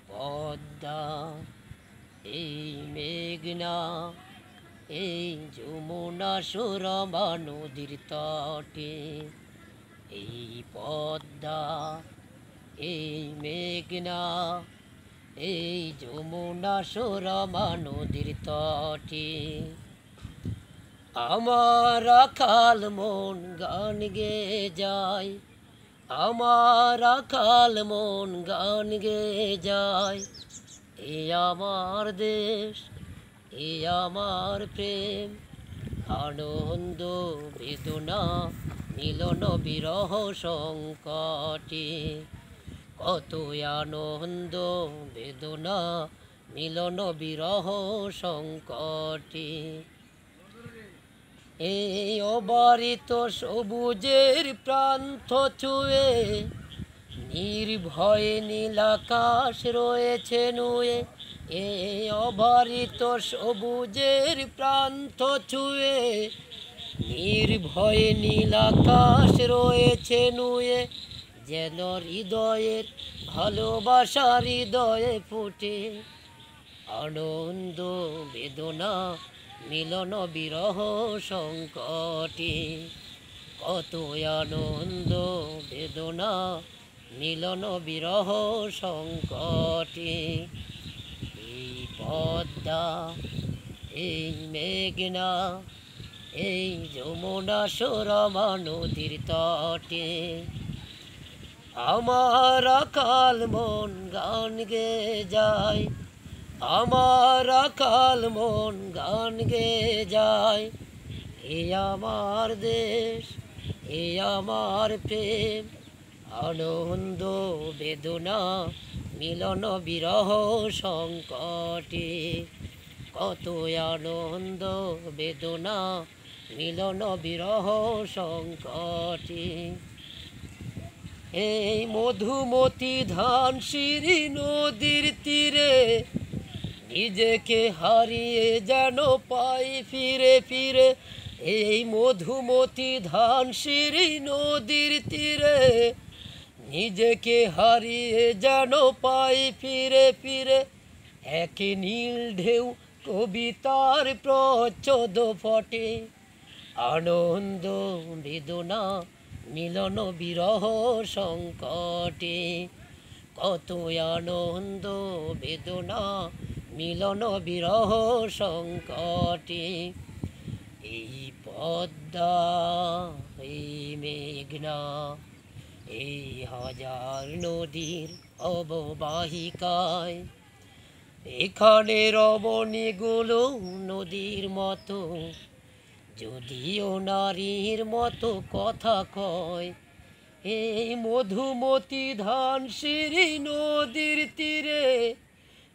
পদ্মা, এই মেঘনা, এই যমুনা সুরমা নদীর তটে। এই পদ্মা, এই মেঘনা, এই যমুনা সুরমা নদীর তটে। আমার রাখাল মন গান গেয়ে যায়, আমার রাখাল মন গান গেয়ে যায়। এ আমার দেশ, এ আমার প্রেম, আনন্দ বেদনা মিলন বিরহ সংকটে। কত আনন্দ বেদনা মিলন বিরহ সংকটে। এই অবারিত সবুজের প্রান্ত ছুঁয়ে নির্ভয়ে নীলাকাশ রয়েছে নুয়ে। এই অবারিত সবুজের প্রান্ত ছুঁয়ে নির্ভয়ে নীলাকাশ রয়েছে নুয়ে। যেন হৃদয়ের ভালোবাসা হৃদয়ে ফুটে, আনন্দ বেদনা মিলন বিরহ সংকটে। কত আনন্দ বেদনা মিলন বিরহ সংকটে। এই পদ্মা, এই মেঘনা, এই যমুনা সুরমা নদীর তটে। আমার রাখাল মন গান গেয়ে যায়, আমার রাখাল মন গান গেয়ে যায়। এ আমার দেশ, এ আমার প্রেম, আনন্দ বেদনা মিলন বিরহ সংকটে। কত আনন্দ বেদনা মিলন বিরহ সংকটে। এই মধুমতি ধানসিঁড়ি নদীর তীরে নিজেকে হারিয়ে যেন পাই ফিরে ফিরে। এই মধুমতি ধানসিঁড়ি নদীর তীরে নিজেকে হারিয়ে যেন পাই ফিরে ফিরে। এক নীল ঢেউ কবিতার প্রচ্ছদ ফটে, আনন্দ বেদনা মিলন বিরহ সংকটে। কত আনন্দ বেদনা মিলন বিরহ সংকটে। এই পদ্মা, এই মেঘনা, এই হাজার নদীর অববাহিকায় এখানে রমণীগুলো নদীর মতো, যদিও নারীর মতো কথা কয়। এই মধুমতি ধানসিঁড়ি নদীর তীরে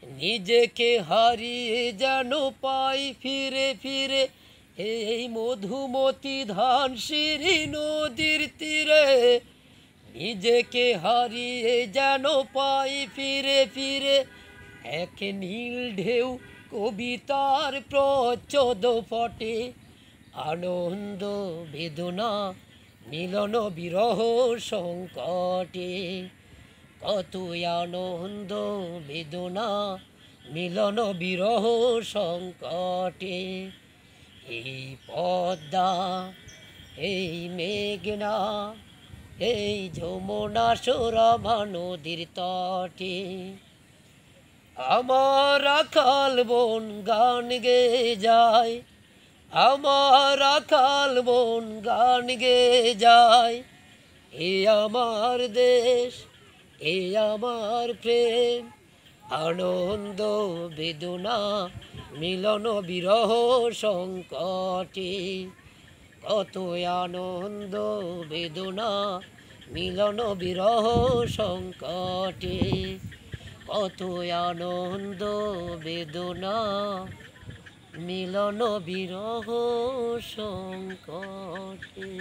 নিজেকে হারিয়ে যেন পাই ফিরে ফিরে। এই মধুমতি ধানসিঁড়ি নদীর তীরে নিজেকে হারিয়ে যেন পাই ফিরে ফিরে। এক নীল ঢেউ কবিতার প্রচ্ছদ ফটে, আনন্দ বেদনা মিলন বিরহ সংকটে। কত আনন্দ বেদনা মিলন বিরহ সংকটে। এই পদ্মা, এই মেঘনা, এই যমুনা সুরমা নদীর তটে। আমার রাখাল বোন গান গেয়ে যায়, আমার রাখাল বোন গান গেয়ে যায়। এ আমার দেশ, এ আমার প্রেম, আনন্দ বেদনা মিলন বিরহ সংকটে। কত আনন্দ বেদনা মিলন বিরহ সংকটে। কত আনন্দ বেদনা মিলন বিরহ সংকটে।